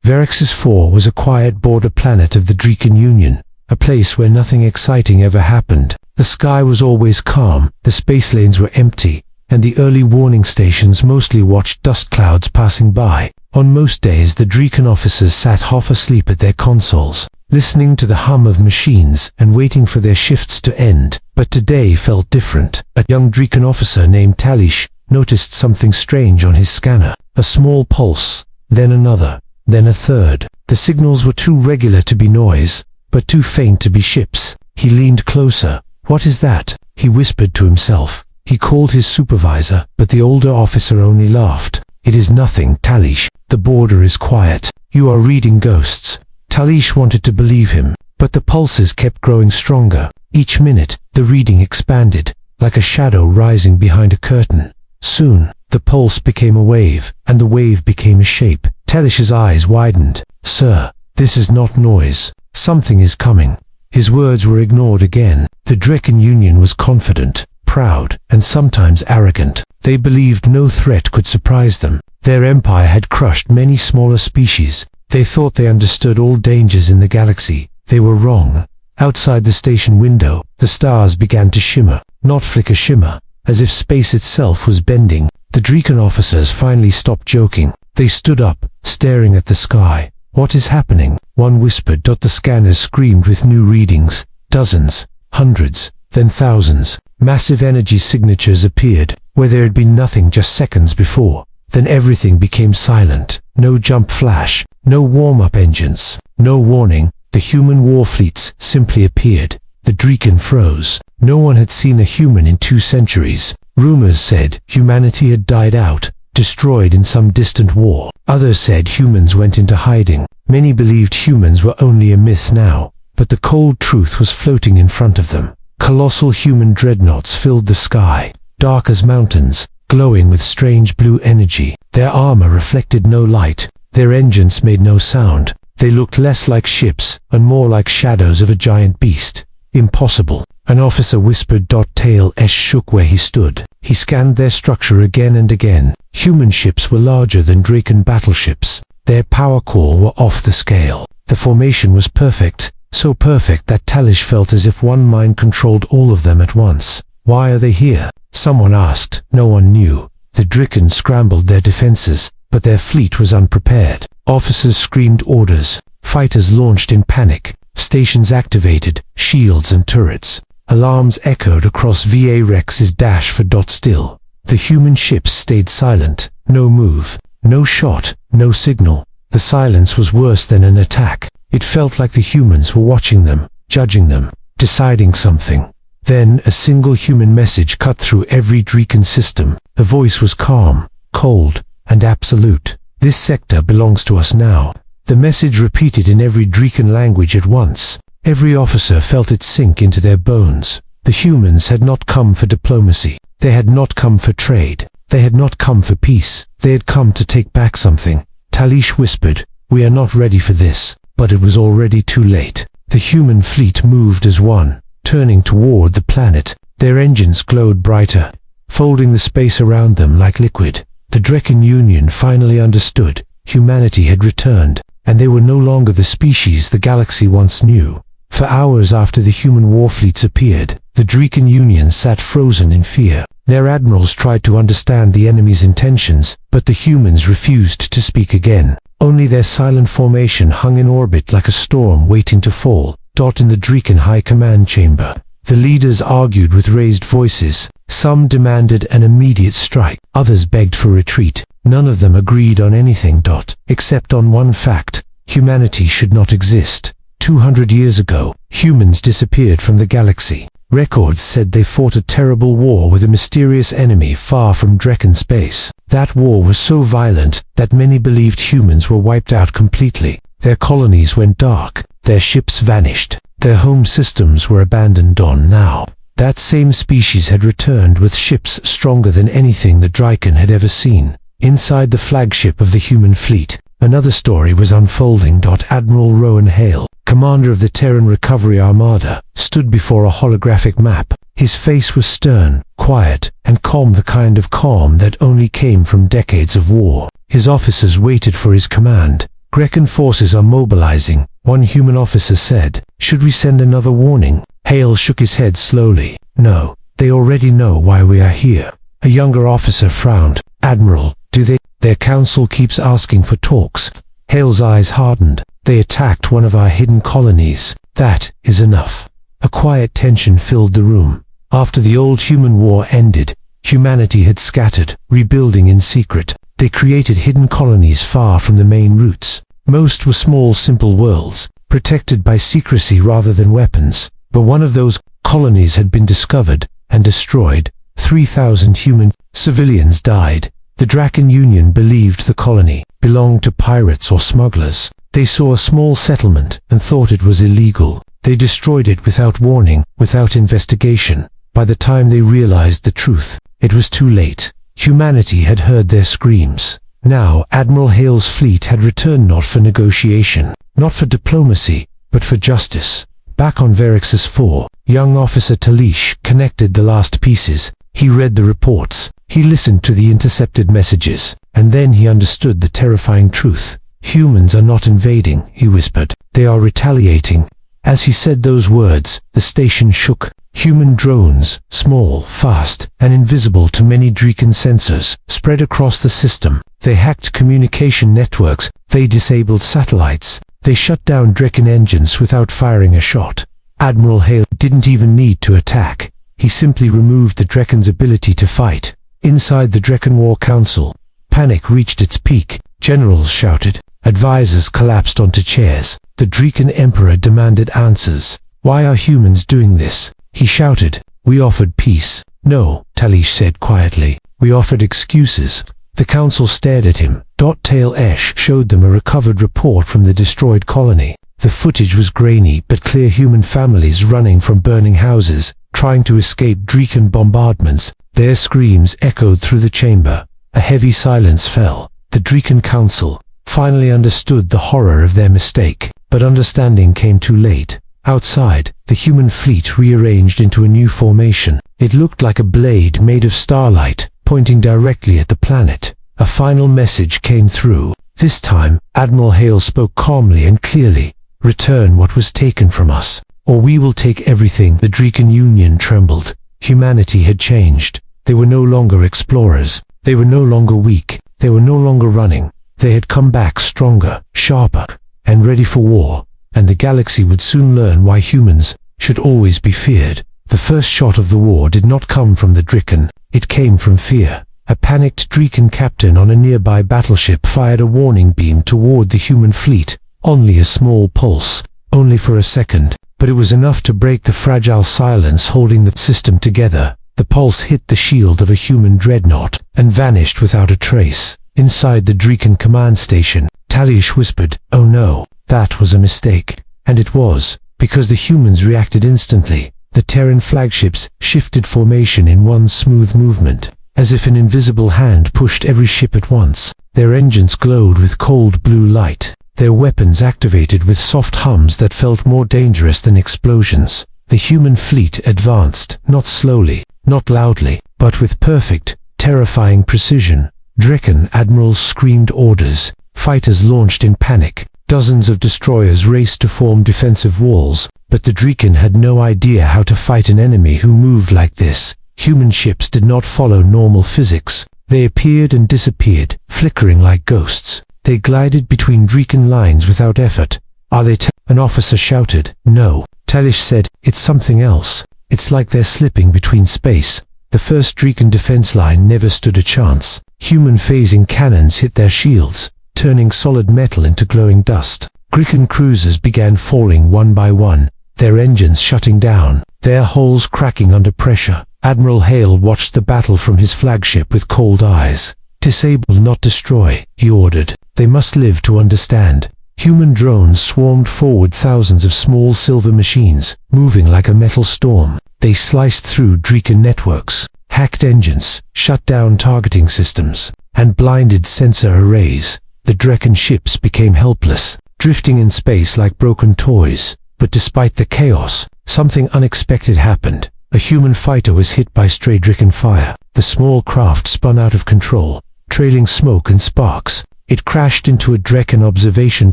Verexis 4 was a quiet border planet of the Draken Union, a place where nothing exciting ever happened. The sky was always calm, the space lanes were empty, and the early warning stations mostly watched dust clouds passing by. On most days the Draken officers sat half asleep at their consoles, listening to the hum of machines and waiting for their shifts to end. But today felt different. A young Draken officer named Talish noticed something strange on his scanner. A small pulse, then another, then a third. The signals were too regular to be noise, but too faint to be ships. He leaned closer. "What is that?" he whispered to himself. He called his supervisor, but the older officer only laughed. "It is nothing, Talish. The border is quiet. You are reading ghosts." Talish wanted to believe him, but the pulses kept growing stronger. Each minute, the reading expanded, like a shadow rising behind a curtain. Soon, the pulse became a wave, and the wave became a shape. Talish's eyes widened. "Sir, this is not noise. Something is coming." His words were ignored again. The Draken Union was confident, proud, and sometimes arrogant. They believed no threat could surprise them. Their empire had crushed many smaller species. They thought they understood all dangers in the galaxy. They were wrong. Outside the station window, the stars began to shimmer, not flicker shimmer, as if space itself was bending. The Draken officers finally stopped joking. They stood up, staring at the sky. "What is happening?" one whispered. The scanners screamed with new readings. Dozens, hundreds, then thousands. Massive energy signatures appeared, where there had been nothing just seconds before. Then everything became silent. No jump flash, no warm-up engines, no warning. The human Warfleets simply appeared. The Draken froze. No one had seen a human in 2 centuries. Rumors said humanity had died out, destroyed in some distant war. Others said humans went into hiding. Many believed humans were only a myth now, but the cold truth was floating in front of them. Colossal human dreadnoughts filled the sky, dark as mountains, glowing with strange blue energy. Their armor reflected no light. Their engines made no sound. They looked less like ships and more like shadows of a giant beast. "Impossible," an officer whispered. Tail shook where he stood. He scanned their structure again and again. Human ships were larger than Draken battleships. Their power core were off the scale. The formation was perfect, so perfect that Talish felt as if one mind controlled all of them at once. "Why are they here?" someone asked. No one knew. The Draken scrambled their defenses, but their fleet was unprepared. Officers screamed orders. Fighters launched in panic. Stations activated, shields and turrets. Alarms echoed across VA Rex's dash for still. The human ships stayed silent. No move, no shot, no signal. The silence was worse than an attack. It felt like the humans were watching them, judging them, deciding something. Then a single human message cut through every Draken system. The voice was calm, cold, and absolute. "This sector belongs to us now." The message repeated in every Draken language at once. Every officer felt it sink into their bones. The humans had not come for diplomacy. They had not come for trade. They had not come for peace. They had come to take back something. Talish whispered, "We are not ready for this." But it was already too late. The human fleet moved as one, turning toward the planet. Their engines glowed brighter, folding the space around them like liquid. The Draken Union finally understood. Humanity had returned, and they were no longer the species the galaxy once knew. For hours after the human Warfleets appeared, the Draken Union sat frozen in fear. Their admirals tried to understand the enemy's intentions, but the humans refused to speak again. Only their silent formation hung in orbit like a storm waiting to fall. In the Draken High Command Chamber, the leaders argued with raised voices. Some demanded an immediate strike. Others begged for retreat. None of them agreed on anything. Except on one fact: humanity should not exist. 200 years ago, humans disappeared from the galaxy. Records said they fought a terrible war with a mysterious enemy far from Draken space. That war was so violent that many believed humans were wiped out completely. Their colonies went dark. Their ships vanished. Their home systems were abandoned. Now, that same species had returned with ships stronger than anything the Draken had ever seen. Inside the flagship of the human fleet, another story was unfolding. Admiral Rowan Hale, commander of the Terran Recovery Armada, stood before a holographic map. His face was stern, quiet, and calm, the kind of calm that only came from decades of war. His officers waited for his command, Grecan forces are mobilizing, one human officer said. Should we send another warning? Hale shook his head slowly. No, they already know why we are here. A younger officer frowned. Admiral, do they? Their council keeps asking for talks. Hale's eyes hardened. They attacked one of our hidden colonies. That is enough. A quiet tension filled the room. After the old human war ended, humanity had scattered, rebuilding in secret. They created hidden colonies far from the main routes. Most were small, simple worlds, protected by secrecy rather than weapons. But one of those colonies had been discovered and destroyed. 3,000 human civilians died. The Draken Union believed the colony belonged to pirates or smugglers. They saw a small settlement and thought it was illegal. They destroyed it without warning, without investigation. By the time they realized the truth, it was too late. Humanity had heard their screams. Now Admiral Hale's fleet had returned, not for negotiation, not for diplomacy, but for justice. Back on Verixus 4, young officer Talish connected the last pieces. He read the reports. He listened to the intercepted messages. And then he understood the terrifying truth. Humans are not invading, he whispered. They are retaliating. As he said those words, the station shook. Human drones, small, fast, and invisible to many Draken sensors, spread across the system. They hacked communication networks. They disabled satellites. They shut down Draken engines without firing a shot. Admiral Hale didn't even need to attack. He simply removed the Draken's ability to fight. Inside the Draken War Council, panic reached its peak. Generals shouted. Advisors collapsed onto chairs. The Draken Emperor demanded answers. Why are humans doing this? He shouted. We offered peace. No, Talish said quietly. We offered excuses. The council stared at him. Tail Esh showed them a recovered report from the destroyed colony. The footage was grainy but clear. Human families running from burning houses, trying to escape Draken bombardments. Their screams echoed through the chamber. A heavy silence fell. The Draken Council finally understood the horror of their mistake, but understanding came too late. Outside, the human fleet rearranged into a new formation. It looked like a blade made of starlight, pointing directly at the planet. A final message came through. This time, Admiral Hale spoke calmly and clearly. Return what was taken from us, or we will take everything. The Draken Union trembled. Humanity had changed. They were no longer explorers. They were no longer weak. They were no longer running. They had come back stronger, sharper, and ready for war. And the galaxy would soon learn why humans should always be feared. The first shot of the war did not come from the Draken. It came from fear. A panicked Draken captain on a nearby battleship fired a warning beam toward the human fleet. Only a small pulse, only for a second, but it was enough to break the fragile silence holding the system together. The pulse hit the shield of a human dreadnought and vanished without a trace. Inside the Draken command station, Talish whispered, "Oh no, that was a mistake." And it was, because the humans reacted instantly. The Terran flagships shifted formation in one smooth movement, as if an invisible hand pushed every ship at once. Their engines glowed with cold blue light. Their weapons activated with soft hums that felt more dangerous than explosions. The human fleet advanced, not slowly, not loudly, but with perfect, terrifying precision. Draken admirals screamed orders. Fighters launched in panic. Dozens of destroyers raced to form defensive walls, but the Draken had no idea how to fight an enemy who moved like this. Human ships did not follow normal physics. They appeared and disappeared, flickering like ghosts. They glided between Draken lines without effort. Are they An officer shouted. No. Talish said, it's something else. It's like they're slipping between space. The first Draken defense line never stood a chance. Human phasing cannons hit their shields, turning solid metal into glowing dust. Draken cruisers began falling one by one, their engines shutting down, their hulls cracking under pressure. Admiral Hale watched the battle from his flagship with cold eyes. Disable, not destroy, he ordered. They must live to understand. Human drones swarmed forward, thousands of small silver machines, moving like a metal storm. They sliced through Draken networks, hacked engines, shut down targeting systems, and blinded sensor arrays. The Draken ships became helpless, drifting in space like broken toys. But despite the chaos, something unexpected happened. A human fighter was hit by stray Draken fire. The small craft spun out of control, trailing smoke and sparks. It crashed into a Drekken observation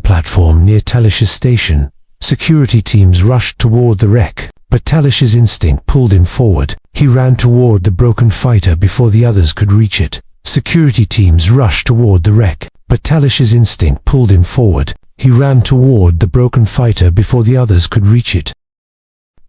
platform near Talish's station. Security teams rushed toward the wreck, but Talish's instinct pulled him forward. He ran toward the broken fighter before the others could reach it. Security teams rushed toward the wreck, but Talish's instinct pulled him forward. He ran toward the broken fighter before the others could reach it.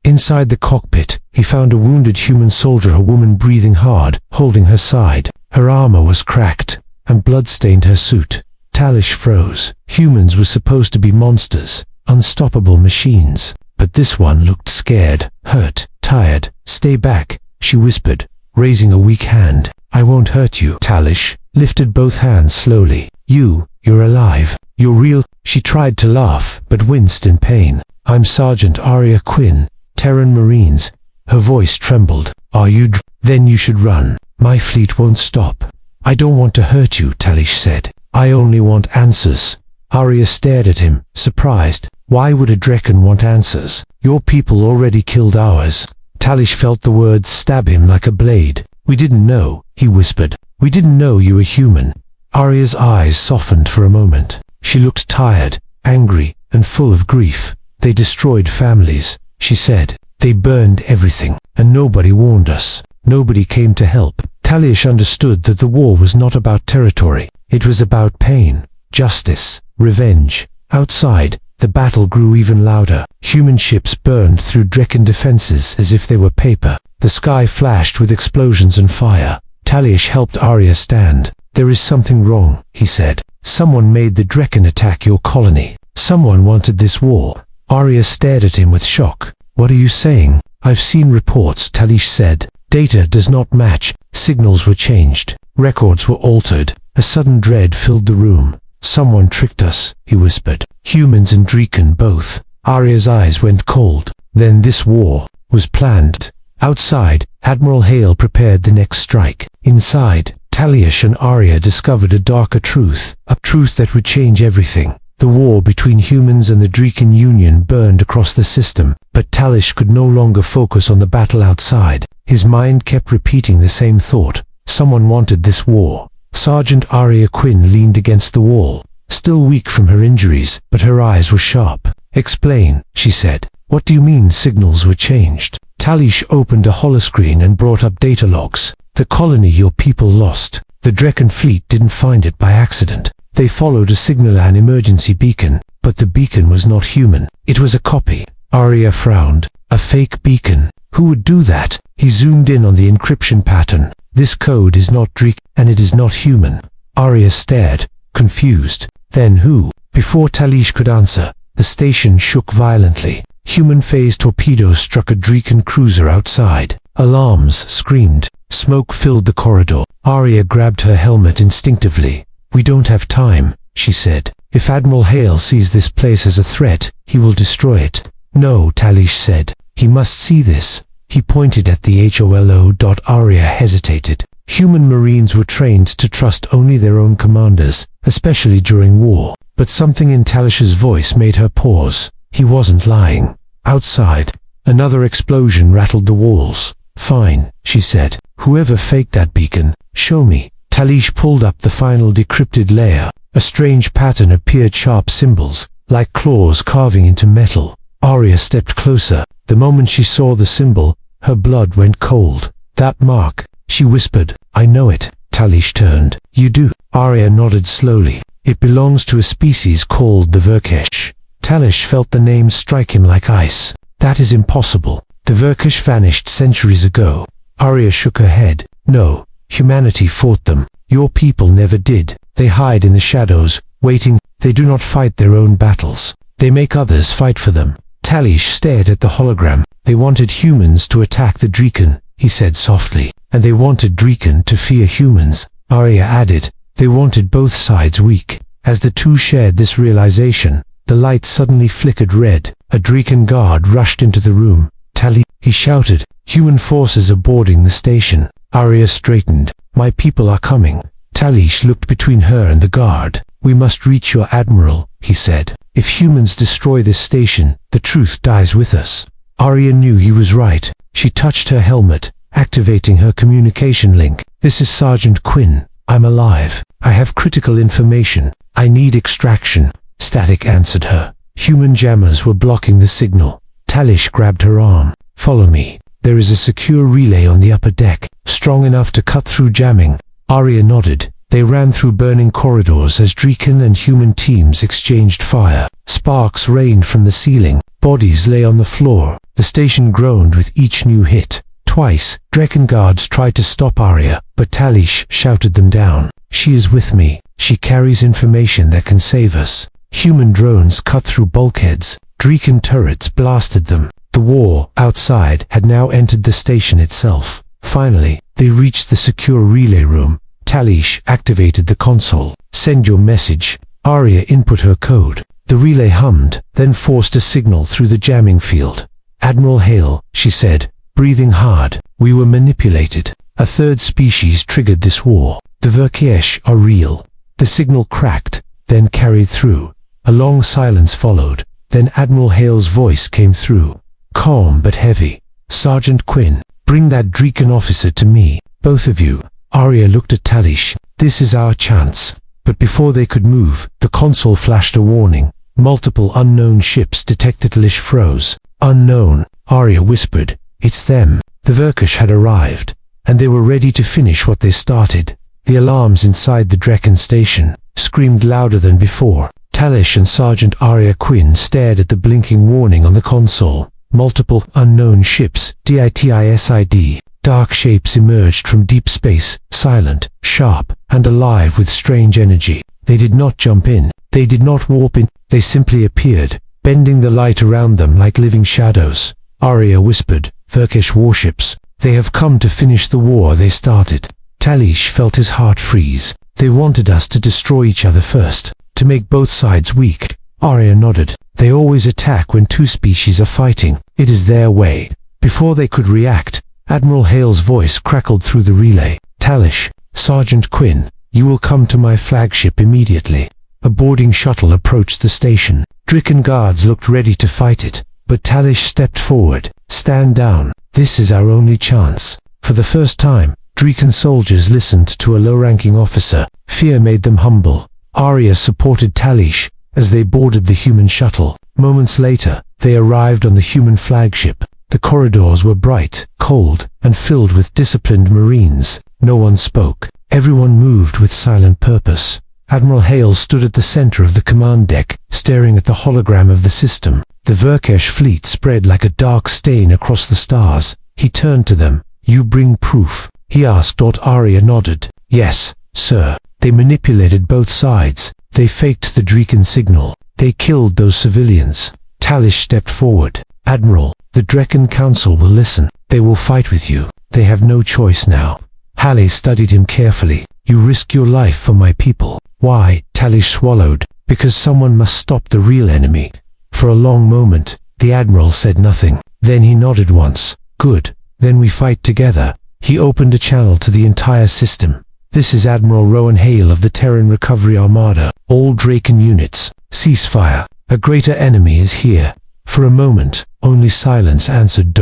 Inside the cockpit, he found a wounded human soldier, a woman breathing hard, holding her side. Her armor was cracked, and blood stained her suit. Talish froze. Humans were supposed to be monsters, unstoppable machines, but this one looked scared, hurt, tired. "Stay back," she whispered, raising a weak hand. "I won't hurt you." Talish lifted both hands slowly. You're alive. You're real." She tried to laugh, but winced in pain. "I'm Sergeant Arya Quinn, Terran Marines." Her voice trembled. "Are you Then you should run. My fleet won't stop." "I don't want to hurt you," Talish said. "I only want answers." Arya stared at him, surprised. Why would a Drekken want answers? "Your people already killed ours." Talish felt the words stab him like a blade. "We didn't know," he whispered. "We didn't know you were human." Arya's eyes softened for a moment. She looked tired, angry, and full of grief. "They destroyed families," she said. "They burned everything, and nobody warned us. Nobody came to help." Talish understood that the war was not about territory. It was about pain, justice, revenge. Outside, the battle grew even louder. Human ships burned through Drekken defenses as if they were paper. The sky flashed with explosions and fire. Talish helped Arya stand. "There is something wrong," he said. "Someone made the Drekken attack your colony. Someone wanted this war." Arya stared at him with shock. "What are you saying?" "I've seen reports," Talish said. "Data does not match. Signals were changed. Records were altered." A sudden dread filled the room. "Someone tricked us," he whispered. "Humans and Drekken both." Arya's eyes went cold. Then this war was planned. Outside, Admiral Hale prepared the next strike. Inside, Talish and Arya discovered a darker truth, a truth that would change everything. The war between humans and the Drekken Union burned across the system, but Talish could no longer focus on the battle outside. His mind kept repeating the same thought. Someone wanted this war. Sergeant Arya Quinn leaned against the wall, still weak from her injuries, but her eyes were sharp. "Explain," she said. "What do you mean signals were changed?" Talish opened a holoscreen and brought up data logs. "The colony your people lost. The Drekken fleet didn't find it by accident. They followed a signal, an emergency beacon, but the beacon was not human. It was a copy." Arya frowned. "A fake beacon? Who would do that?" He zoomed in on the encryption pattern. "This code is not Drekken, and it is not human." Arya stared, confused. "Then who?" Before Talish could answer, the station shook violently. Human phase torpedoes struck a Drekken cruiser outside. Alarms screamed. Smoke filled the corridor. Arya grabbed her helmet instinctively. "We don't have time," she said. "If Admiral Hale sees this place as a threat, he will destroy it." "No," Talish said. "He must see this." He pointed at the HOLO. Arya hesitated. Human Marines were trained to trust only their own commanders, especially during war. But something in Talish's voice made her pause. He wasn't lying. Outside, another explosion rattled the walls. "Fine," she said. "Whoever faked that beacon, show me." Talish pulled up the final decrypted layer. A strange pattern appeared, sharp symbols, like claws carving into metal. Arya stepped closer. The moment she saw the symbol, her blood went cold. "That mark," she whispered. "I know it." Talish turned. "You do?" Arya nodded slowly. "It belongs to a species called the Verkesh." Talish felt the name strike him like ice. "That is impossible. The Verkesh vanished centuries ago." Arya shook her head. "No, humanity fought them. Your people never did. They hide in the shadows, waiting. They do not fight their own battles. They make others fight for them." Talish stared at the hologram. "They wanted humans to attack the Drekken," he said softly. "And they wanted Drekken to fear humans," Arya added. "They wanted both sides weak." As the two shared this realization, the light suddenly flickered red. A Drekken guard rushed into the room. "Talish," he shouted. "Human forces are boarding the station." Arya straightened. "My people are coming." Talish looked between her and the guard. "We must reach your admiral," he said. "If humans destroy this station, the truth dies with us." Arya knew he was right. She touched her helmet, activating her communication link. "This is Sergeant Quinn." I'm alive. I have critical information. I need extraction. Static answered her. Human jammers were blocking the signal. Talish grabbed her arm. Follow me. There is a secure relay on the upper deck, strong enough to cut through jamming. Arya nodded. They ran through burning corridors as Draken and human teams exchanged fire. Sparks rained from the ceiling. Bodies lay on the floor. The station groaned with each new hit. Twice, Draken guards tried to stop Arya, but Talish shouted them down. She is with me. She carries information that can save us. Human drones cut through bulkheads. Draken turrets blasted them. The war, outside, had now entered the station itself. Finally, they reached the secure relay room. Talish activated the console. Send your message. Arya input her code. The relay hummed, then forced a signal through the jamming field. Admiral Hale, she said, breathing hard. We were manipulated. A third species triggered this war. The Verkesh are real. The signal cracked, then carried through. A long silence followed. Then Admiral Hale's voice came through. Calm but heavy. Sergeant Quinn, bring that Draken officer to me. Both of you. Arya looked at Talish. This is our chance. But before they could move, the console flashed a warning. Multiple unknown ships detected. Talish froze. Unknown, Arya whispered. It's them. The Verkesh had arrived, and they were ready to finish what they started. The alarms inside the Draken station screamed louder than before. Talish and Sergeant Arya Quinn stared at the blinking warning on the console. Multiple unknown ships, DITISID. Dark shapes emerged from deep space, silent, sharp, and alive with strange energy. They did not jump in. They did not warp in. They simply appeared, bending the light around them like living shadows. Arya whispered, Verkesh warships. They have come to finish the war they started. Talish felt his heart freeze. They wanted us to destroy each other first, to make both sides weak. Arya nodded. They always attack when two species are fighting. It is their way. Before they could react, Admiral Hale's voice crackled through the relay. Talish, Sergeant Quinn, you will come to my flagship immediately. A boarding shuttle approached the station. Draken guards looked ready to fight it, but Talish stepped forward. Stand down. This is our only chance. For the first time, Draken soldiers listened to a low-ranking officer. Fear made them humble. Arya supported Talish as they boarded the human shuttle. Moments later, they arrived on the human flagship. The corridors were bright, cold, and filled with disciplined Marines. No one spoke. Everyone moved with silent purpose. Admiral Hale stood at the center of the command deck, staring at the hologram of the system. The Verkesh fleet spread like a dark stain across the stars. He turned to them. You bring proof? He asked. Arya nodded. Yes, sir. They manipulated both sides. They faked the Draken signal. They killed those civilians. Talish stepped forward. Admiral, the Draken Council will listen. They will fight with you. They have no choice now. Hale studied him carefully. You risk your life for my people. Why? Talish swallowed. Because someone must stop the real enemy. For a long moment, the Admiral said nothing. Then he nodded once. Good. Then we fight together. He opened a channel to the entire system. This is Admiral Rowan Hale of the Terran Recovery Armada. All Draken units. Ceasefire. A greater enemy is here. For a moment, only silence answered.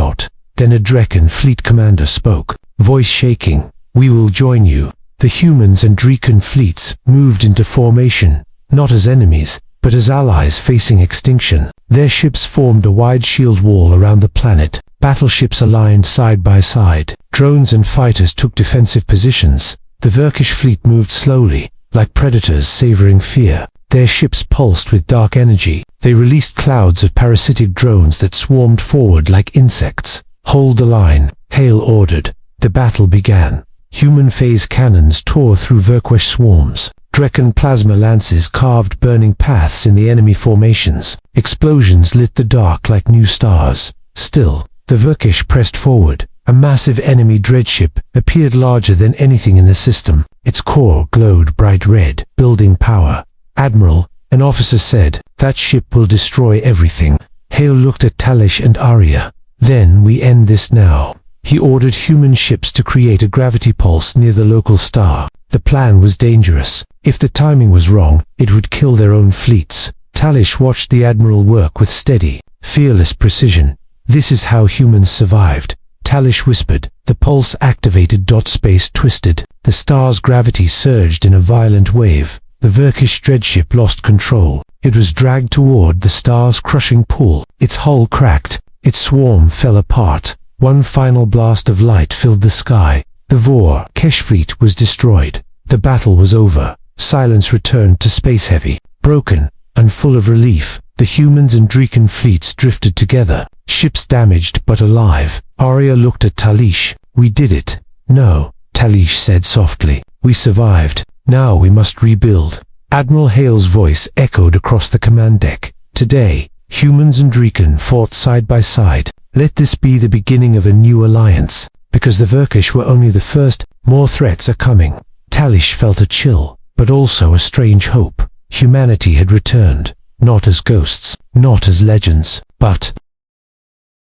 Then a Draken fleet commander spoke, voice shaking. We will join you. The humans and Draken fleets moved into formation, not as enemies, but as allies facing extinction. Their ships formed a wide shield wall around the planet. Battleships aligned side by side. Drones and fighters took defensive positions. The Verkesh fleet moved slowly, like predators savoring fear. Their ships pulsed with dark energy. They released clouds of parasitic drones that swarmed forward like insects. Hold the line, Hale ordered. The battle began. Human phase cannons tore through Verkesh swarms. Draken plasma lances carved burning paths in the enemy formations. Explosions lit the dark like new stars. Still, the Verkesh pressed forward. A massive enemy dreadship appeared larger than anything in the system. Its core glowed bright red, building power. Admiral, an officer said, that ship will destroy everything. Hale looked at Talish and Arya. Then we end this now. He ordered human ships to create a gravity pulse near the local star. The plan was dangerous. If the timing was wrong, it would kill their own fleets. Talish watched the Admiral work with steady, fearless precision. This is how humans survived. Talish whispered. The pulse-activated dot space twisted. The star's gravity surged in a violent wave. The Verkish dreadship lost control. It was dragged toward the star's crushing pull. Its hull cracked. Its swarm fell apart. One final blast of light filled the sky. The Warfleets fleet was destroyed. The battle was over. Silence returned to Space Heavy. Broken and full of relief, the humans and Draken fleets drifted together. Ships damaged but alive. Arya looked at Talish. We did it. No, Talish said softly. We survived. Now we must rebuild. Admiral Hale's voice echoed across the command deck. Today, humans and Draken fought side by side. Let this be the beginning of a new alliance. Because the Verkish were only the first, more threats are coming. Talish felt a chill, but also a strange hope. Humanity had returned, not as ghosts, not as legends, but